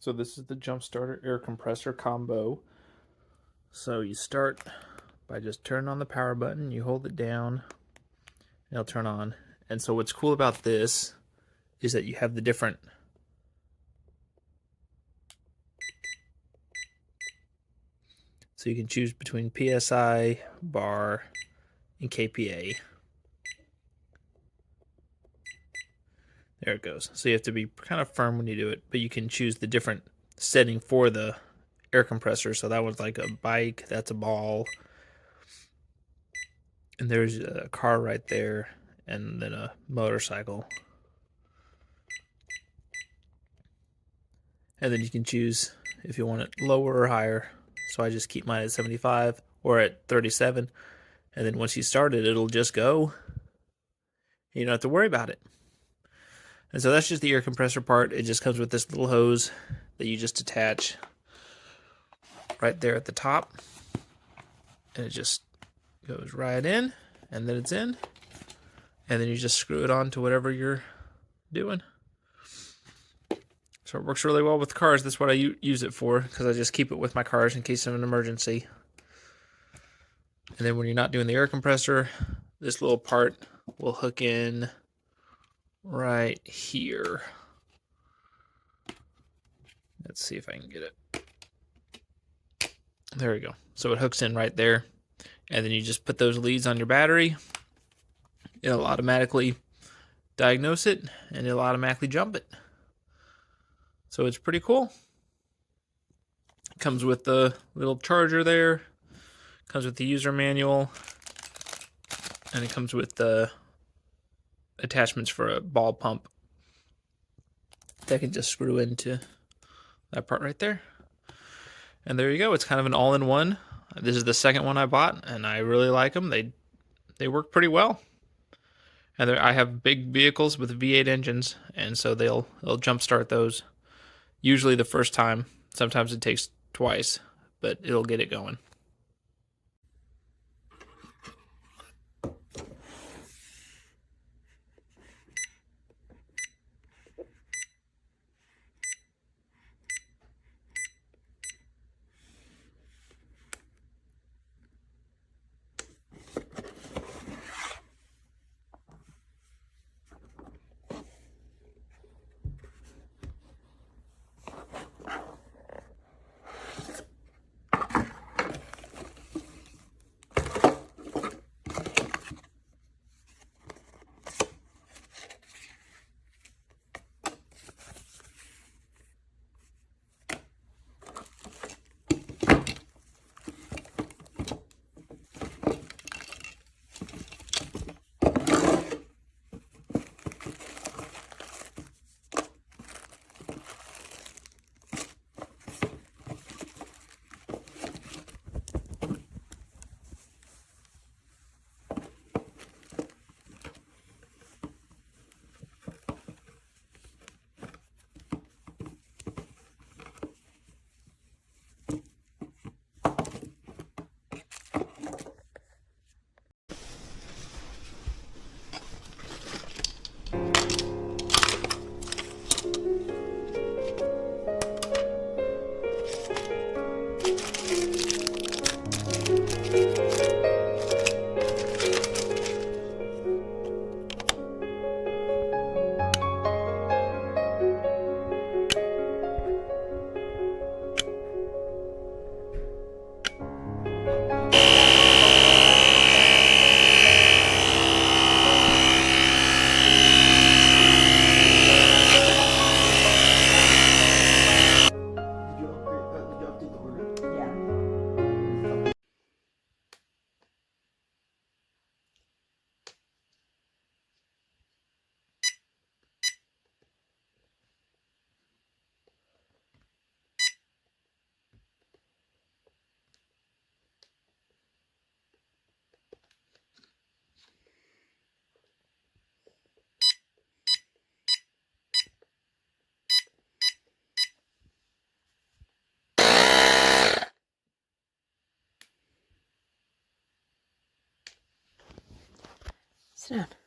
So this is the jump starter air compressor combo. So you start by just turning on the power button, you hold it down, and it'll turn on. And so what's cool about this is that you have the different so you can choose between PSI, bar, and KPA. There it goes. So you have to be kind of firm when you do it, but you can choose the different setting for the air compressor. So that one's like a bike, that's a ball, and there's a car right there, and then a motorcycle. And then you can choose if you want it lower or higher. So I just keep mine at 75 or at 37. And then once you start it, it'll just go. You don't have to worry about it. And so that's just the air compressor part. It just comes with this little hose that you just attach right there at the top. And it just goes right in, and then it's in. And then you just screw it on to whatever you're doing. So it works really well with cars. That's what I use it for, because I just keep it with my cars in case of an emergency. And then when you're not doing the air compressor, this little part will hook in right here. Let's see if I can get it. There we go. So it hooks in right there. And then you just put those leads on your battery. It'll automatically diagnose it, and it'll automatically jump it. So it's pretty cool. It comes with the little charger there. Comes with the user manual. And it comes with the attachments for a ball pump that can just screw into that part right there. And there you go. It's kind of an all-in-one. This is the second one I bought, and I really like them. They work pretty well. And I have big vehicles with V8 engines, and so they'll jumpstart those. Usually the first time. Sometimes it takes twice, but it'll get it going. Sit down.